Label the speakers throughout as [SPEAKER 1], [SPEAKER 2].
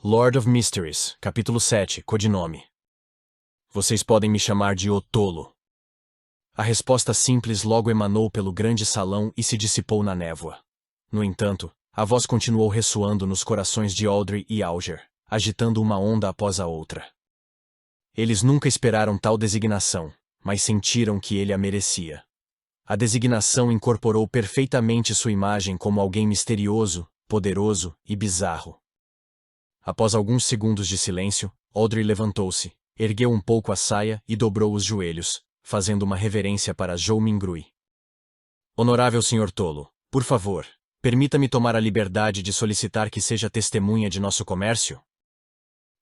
[SPEAKER 1] Lord of Mysteries, capítulo 7, codinome. Vocês podem me chamar de O Tolo. A resposta simples logo emanou pelo grande salão e se dissipou na névoa. No entanto, a voz continuou ressoando nos corações de Audrey e Alger, agitando uma onda após a outra. Eles nunca esperaram tal designação, mas sentiram que ele a merecia. A designação incorporou perfeitamente sua imagem como alguém misterioso, poderoso e bizarro. Após alguns segundos de silêncio, Audrey levantou-se, ergueu um pouco a saia e dobrou os joelhos, fazendo uma reverência para Zhou Mingrui. Honorável Sr. Tolo, por favor, permita-me tomar a liberdade de solicitar que seja testemunha de nosso comércio?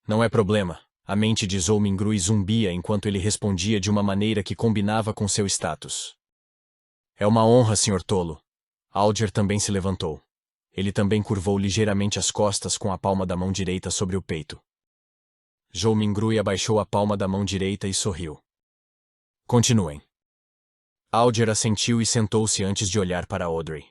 [SPEAKER 1] Não é problema, a mente de Zhou Mingrui zumbia enquanto ele respondia de uma maneira que combinava com seu status. É uma honra, Sr. Tolo. Alger também se levantou. Ele também curvou ligeiramente as costas com a palma da mão direita sobre o peito. Zhou Mingrui abaixou a palma da mão direita e sorriu. Continuem. Alger assentiu e sentou-se antes de olhar para Audrey.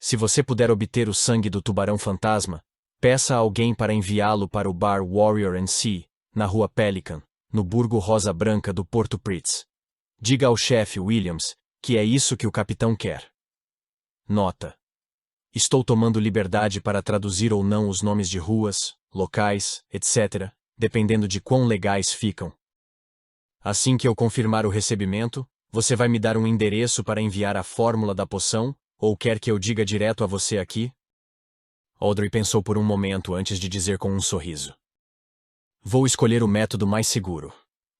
[SPEAKER 1] Se você puder obter o sangue do tubarão fantasma, peça a alguém para enviá-lo para o bar Warrior & Sea, na rua Pelican, no burgo Rosa Branca do Porto Pritz. Diga ao chefe Williams que é isso que o capitão quer. Nota. Estou tomando liberdade para traduzir ou não os nomes de ruas, locais, etc., dependendo de quão legais ficam. Assim que eu confirmar o recebimento, você vai me dar um endereço para enviar a fórmula da poção, ou quer que eu diga direto a você aqui? Audrey pensou por um momento antes de dizer com um sorriso. Vou escolher o método mais seguro.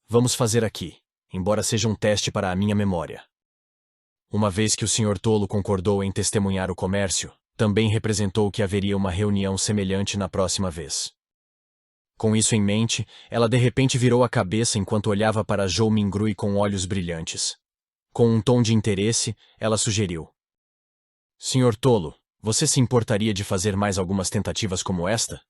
[SPEAKER 1] Vamos fazer aqui, embora seja um teste para a minha memória. Uma vez que o Sr. Tolo concordou em testemunhar o comércio, também representou que haveria uma reunião semelhante na próxima vez. Com isso em mente, ela de repente virou a cabeça enquanto olhava para Zhou Mingrui com olhos brilhantes. Com um tom de interesse, ela sugeriu. Sr. Tolo, você se importaria de fazer mais algumas tentativas como esta?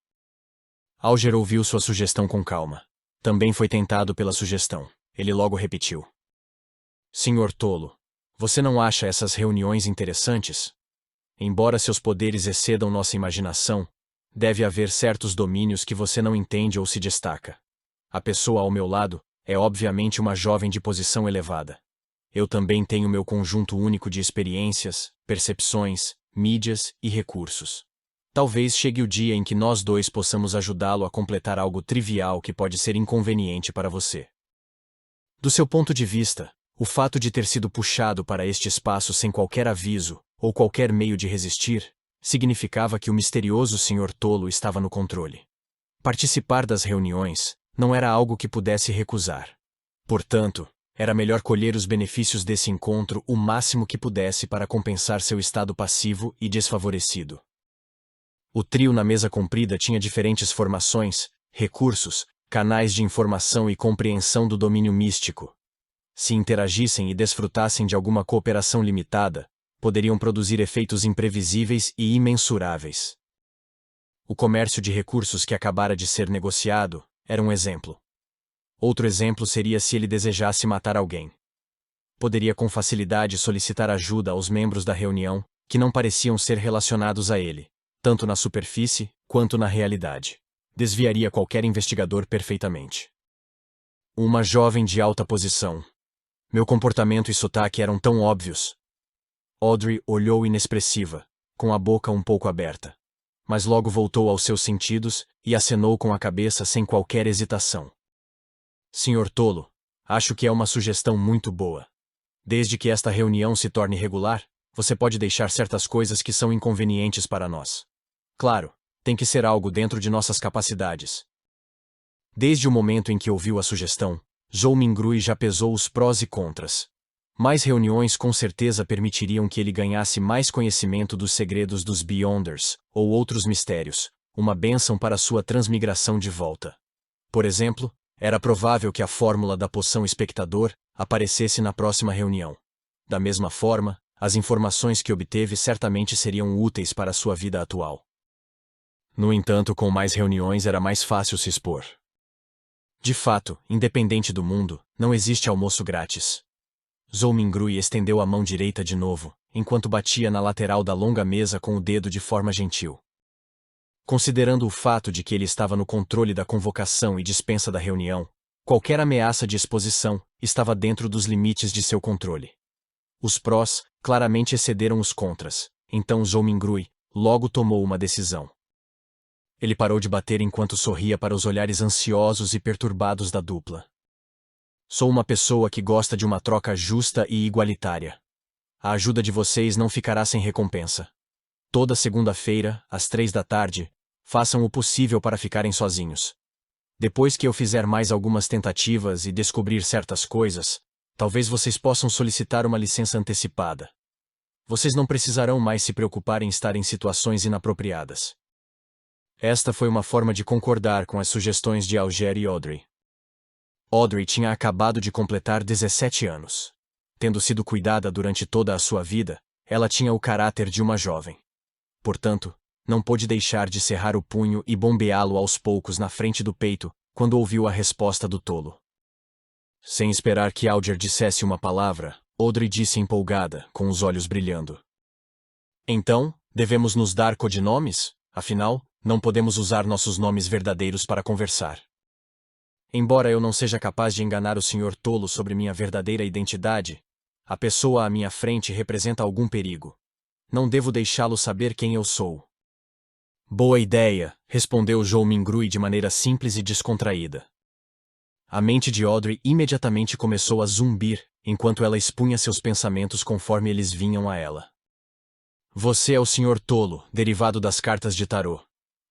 [SPEAKER 1] Alger ouviu sua sugestão com calma. Também foi tentado pela sugestão. Ele logo repetiu. Sr. Tolo, você não acha essas reuniões interessantes? Embora seus poderes excedam nossa imaginação, deve haver certos domínios que você não entende ou se destaca. A pessoa ao meu lado é obviamente uma jovem de posição elevada. Eu também tenho meu conjunto único de experiências, percepções, mídias e recursos. Talvez chegue o dia em que nós dois possamos ajudá-lo a completar algo trivial que pode ser inconveniente para você. Do seu ponto de vista, o fato de ter sido puxado para este espaço sem qualquer aviso, ou qualquer meio de resistir, significava que o misterioso Sr. Tolo estava no controle. Participar das reuniões não era algo que pudesse recusar. Portanto, era melhor colher os benefícios desse encontro o máximo que pudesse para compensar seu estado passivo e desfavorecido. O trio na mesa comprida tinha diferentes formações, recursos, canais de informação e compreensão do domínio místico. Se interagissem e desfrutassem de alguma cooperação limitada, poderiam produzir efeitos imprevisíveis e imensuráveis. O comércio de recursos que acabara de ser negociado era um exemplo. Outro exemplo seria se ele desejasse matar alguém. Poderia com facilidade solicitar ajuda aos membros da reunião, que não pareciam ser relacionados a ele, tanto na superfície quanto na realidade. Desviaria qualquer investigador perfeitamente. Uma jovem de alta posição. Meu comportamento e sotaque eram tão óbvios. Audrey olhou inexpressiva, com a boca um pouco aberta. Mas logo voltou aos seus sentidos e acenou com a cabeça sem qualquer hesitação. Sr. Tolo, acho que é uma sugestão muito boa. Desde que esta reunião se torne regular, você pode deixar certas coisas que são inconvenientes para nós. Claro, tem que ser algo dentro de nossas capacidades. Desde o momento em que ouviu a sugestão, Zhou Mingrui já pesou os prós e contras. Mais reuniões com certeza permitiriam que ele ganhasse mais conhecimento dos segredos dos Beyonders, ou outros mistérios, uma bênção para sua transmigração de volta. Por exemplo, era provável que a fórmula da poção espectador aparecesse na próxima reunião. Da mesma forma, as informações que obteve certamente seriam úteis para sua vida atual. No entanto, com mais reuniões era mais fácil se expor. De fato, independente do mundo, não existe almoço grátis. Zhou Mingrui estendeu a mão direita de novo, enquanto batia na lateral da longa mesa com o dedo de forma gentil. Considerando o fato de que ele estava no controle da convocação e dispensa da reunião, qualquer ameaça de exposição estava dentro dos limites de seu controle. Os prós claramente excederam os contras, então Zhou Mingrui logo tomou uma decisão. Ele parou de bater enquanto sorria para os olhares ansiosos e perturbados da dupla. Sou uma pessoa que gosta de uma troca justa e igualitária. A ajuda de vocês não ficará sem recompensa. Toda segunda-feira, às 3 da tarde, façam o possível para ficarem sozinhos. Depois que eu fizer mais algumas tentativas e descobrir certas coisas, talvez vocês possam solicitar uma licença antecipada. Vocês não precisarão mais se preocupar em estar em situações inapropriadas. Esta foi uma forma de concordar com as sugestões de Alger e Audrey. Audrey tinha acabado de completar 17 anos. Tendo sido cuidada durante toda a sua vida, ela tinha o caráter de uma jovem. Portanto, não pôde deixar de cerrar o punho e bombeá-lo aos poucos na frente do peito quando ouviu a resposta do tolo. Sem esperar que Alger dissesse uma palavra, Audrey disse empolgada, com os olhos brilhando. Então, devemos nos dar codinomes? Afinal, não podemos usar nossos nomes verdadeiros para conversar. Embora eu não seja capaz de enganar o senhor tolo sobre minha verdadeira identidade, a pessoa à minha frente representa algum perigo. Não devo deixá-lo saber quem eu sou. Boa ideia, respondeu Zhou Mingrui de maneira simples e descontraída. A mente de Audrey imediatamente começou a zumbir, enquanto ela expunha seus pensamentos conforme eles vinham a ela. Você é o senhor tolo, derivado das cartas de tarô.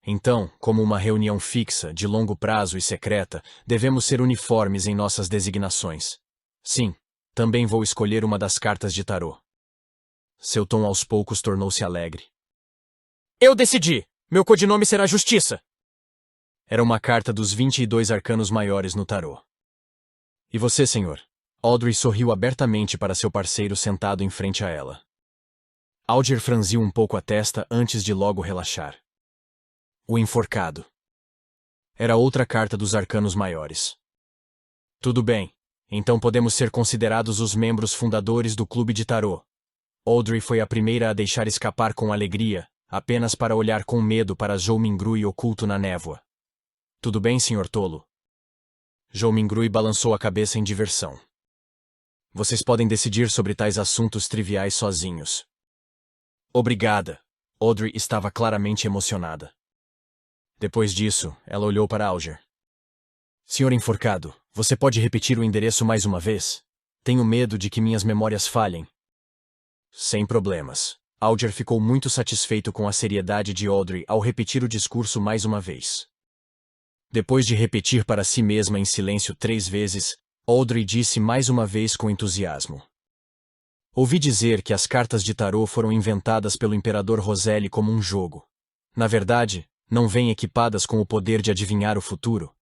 [SPEAKER 1] Então, como uma reunião fixa, de longo prazo e secreta, devemos ser uniformes em nossas designações. Sim, também vou escolher uma das cartas de tarô. Seu tom aos poucos tornou-se alegre. Eu decidi! Meu codinome será Justiça! Era uma carta dos 22 arcanos maiores no tarô. E você, senhor? Audrey sorriu abertamente para seu parceiro sentado em frente a ela. Alger franziu um pouco a testa antes de logo relaxar. O enforcado. Era outra carta dos arcanos maiores. Tudo bem, então podemos ser considerados os membros fundadores do clube de tarô. Audrey foi a primeira a deixar escapar com alegria, apenas para olhar com medo para Zhou Mingrui oculto na névoa. Tudo bem, senhor tolo? Zhou Mingrui balançou a cabeça em diversão. Vocês podem decidir sobre tais assuntos triviais sozinhos. Obrigada. Audrey estava claramente emocionada. Depois disso, ela olhou para Alger. Senhor enforcado, você pode repetir o endereço mais uma vez? Tenho medo de que minhas memórias falhem. Sem problemas. Alger ficou muito satisfeito com a seriedade de Audrey ao repetir o discurso mais uma vez. Depois de repetir para si mesma em silêncio 3 vezes, Audrey disse mais uma vez com entusiasmo. Ouvi dizer que as cartas de tarô foram inventadas pelo imperador Roseli como um jogo. Na verdade, não vêm equipadas com o poder de adivinhar o futuro?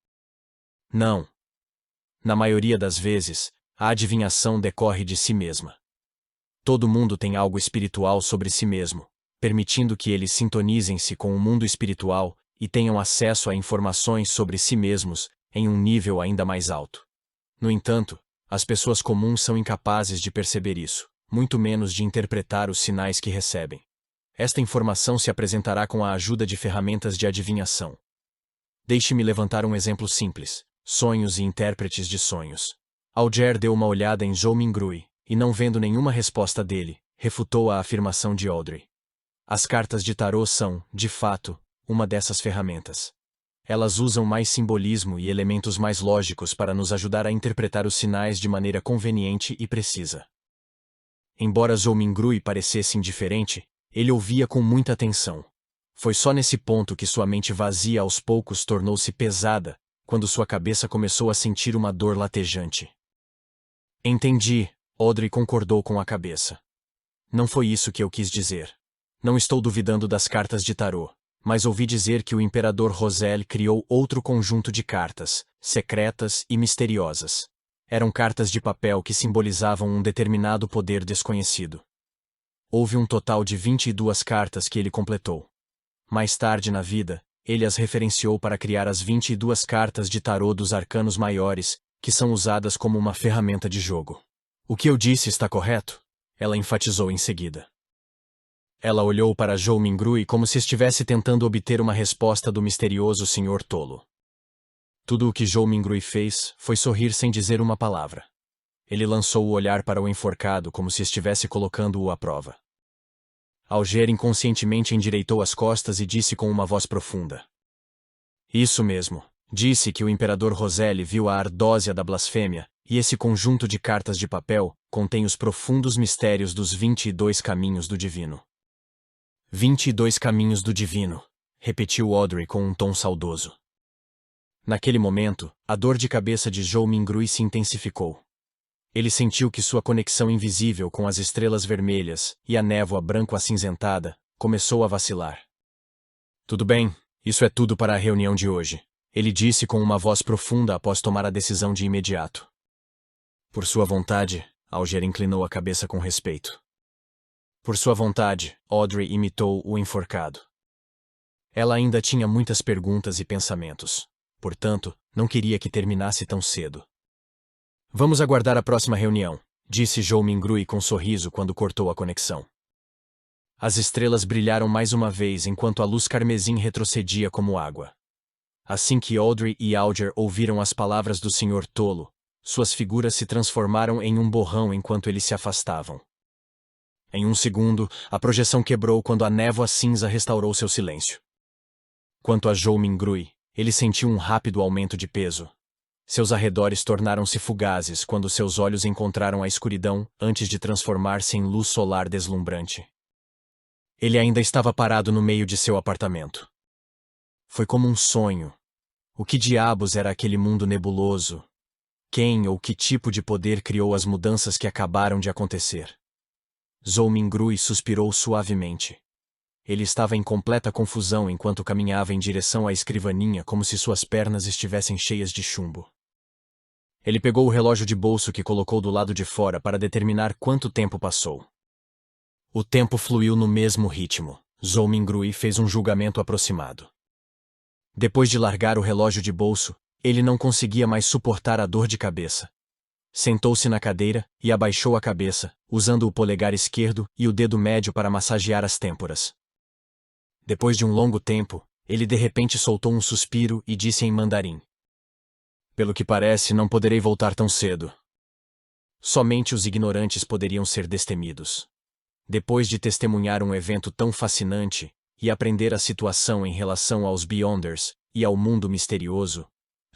[SPEAKER 1] Não. Na maioria das vezes, a adivinhação decorre de si mesma. Todo mundo tem algo espiritual sobre si mesmo, permitindo que eles sintonizem-se com o mundo espiritual e tenham acesso a informações sobre si mesmos em um nível ainda mais alto. No entanto, as pessoas comuns são incapazes de perceber isso, muito menos de interpretar os sinais que recebem. Esta informação se apresentará com a ajuda de ferramentas de adivinhação. Deixe-me levantar um exemplo simples: sonhos e intérpretes de sonhos. Alger deu uma olhada em Zhou Mingrui, e não vendo nenhuma resposta dele, refutou a afirmação de Audrey. As cartas de tarô são, de fato, uma dessas ferramentas. Elas usam mais simbolismo e elementos mais lógicos para nos ajudar a interpretar os sinais de maneira conveniente e precisa. Embora Zhou Mingrui parecesse indiferente, ele ouvia com muita atenção. Foi só nesse ponto que sua mente vazia aos poucos tornou-se pesada, quando sua cabeça começou a sentir uma dor latejante. Entendi, Audrey concordou com a cabeça. Não foi isso que eu quis dizer. Não estou duvidando das cartas de tarô, mas ouvi dizer que o imperador Rosel criou outro conjunto de cartas, secretas e misteriosas. Eram cartas de papel que simbolizavam um determinado poder desconhecido. Houve um total de 22 cartas que ele completou. Mais tarde na vida, ele as referenciou para criar as 22 cartas de tarô dos arcanos maiores, que são usadas como uma ferramenta de jogo. O que eu disse está correto? Ela enfatizou em seguida. Ela olhou para Zhou Mingrui como se estivesse tentando obter uma resposta do misterioso senhor tolo. Tudo o que Zhou Mingrui fez foi sorrir sem dizer uma palavra. Ele lançou o olhar para o enforcado como se estivesse colocando-o à prova. Alger inconscientemente endireitou as costas e disse com uma voz profunda. Isso mesmo. Disse que o imperador Roselle viu a ardósia da blasfêmia, e esse conjunto de cartas de papel contém os profundos mistérios dos 22 caminhos do divino. 22 caminhos do divino, repetiu Audrey com um tom saudoso. Naquele momento, a dor de cabeça de Zhou Mingrui se intensificou. Ele sentiu que sua conexão invisível com as estrelas vermelhas e a névoa branco-acinzentada começou a vacilar. Tudo bem, isso é tudo para a reunião de hoje, ele disse com uma voz profunda após tomar a decisão de imediato. Por sua vontade, Alger inclinou a cabeça com respeito. Por sua vontade, Audrey imitou o enforcado. Ela ainda tinha muitas perguntas e pensamentos. Portanto, não queria que terminasse tão cedo. Vamos aguardar a próxima reunião, disse Zhou Mingrui com sorriso quando cortou a conexão. As estrelas brilharam mais uma vez enquanto a luz carmesim retrocedia como água. Assim que Audrey e Alger ouviram as palavras do senhor tolo, suas figuras se transformaram em um borrão enquanto eles se afastavam. Em um segundo, a projeção quebrou quando a névoa cinza restaurou seu silêncio. Quanto a Zhou Mingrui, ele sentiu um rápido aumento de peso. Seus arredores tornaram-se fugazes quando seus olhos encontraram a escuridão antes de transformar-se em luz solar deslumbrante. Ele ainda estava parado no meio de seu apartamento. Foi como um sonho. O que diabos era aquele mundo nebuloso? Quem ou que tipo de poder criou as mudanças que acabaram de acontecer? Zhou Mingrui suspirou suavemente. Ele estava em completa confusão enquanto caminhava em direção à escrivaninha como se suas pernas estivessem cheias de chumbo. Ele pegou o relógio de bolso que colocou do lado de fora para determinar quanto tempo passou. O tempo fluiu no mesmo ritmo. Zhou Mingrui fez um julgamento aproximado. Depois de largar o relógio de bolso, ele não conseguia mais suportar a dor de cabeça. Sentou-se na cadeira e abaixou a cabeça, usando o polegar esquerdo e o dedo médio para massagear as têmporas. Depois de um longo tempo, ele de repente soltou um suspiro e disse em mandarim. Pelo que parece, não poderei voltar tão cedo. Somente os ignorantes poderiam ser destemidos. Depois de testemunhar um evento tão fascinante e aprender a situação em relação aos Beyonders e ao mundo misterioso,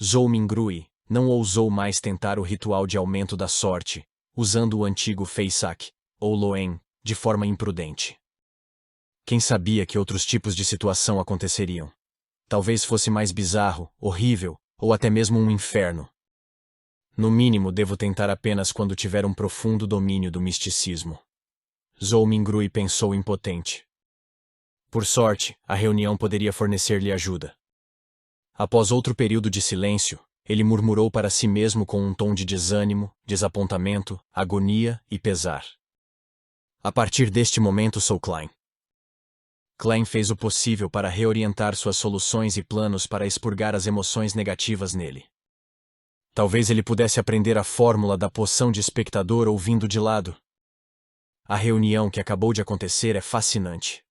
[SPEAKER 1] Zhou Mingrui não ousou mais tentar o ritual de aumento da sorte, usando o antigo Feisak, ou Loen, de forma imprudente. Quem sabia que outros tipos de situação aconteceriam? Talvez fosse mais bizarro, horrível, ou até mesmo um inferno. No mínimo, devo tentar apenas quando tiver um profundo domínio do misticismo. Zhou Mingrui pensou impotente. Por sorte, a reunião poderia fornecer-lhe ajuda. Após outro período de silêncio, ele murmurou para si mesmo com um tom de desânimo, desapontamento, agonia e pesar. A partir deste momento sou Klein. Klein fez o possível para reorientar suas soluções e planos para expurgar as emoções negativas nele. Talvez ele pudesse aprender a fórmula da poção de espectador ouvindo de lado. A reunião que acabou de acontecer é fascinante.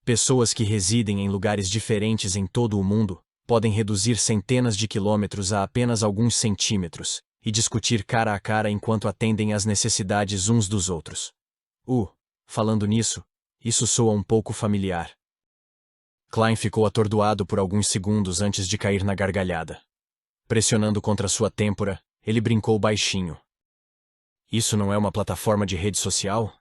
[SPEAKER 1] Pessoas que residem em lugares diferentes em todo o mundo podem reduzir centenas de quilômetros a apenas alguns centímetros e discutir cara a cara enquanto atendem às necessidades uns dos outros. Falando nisso, isso soa um pouco familiar. Klein ficou atordoado por alguns segundos antes de cair na gargalhada. Pressionando contra sua têmpora, ele brincou baixinho. Isso não é uma plataforma de rede social?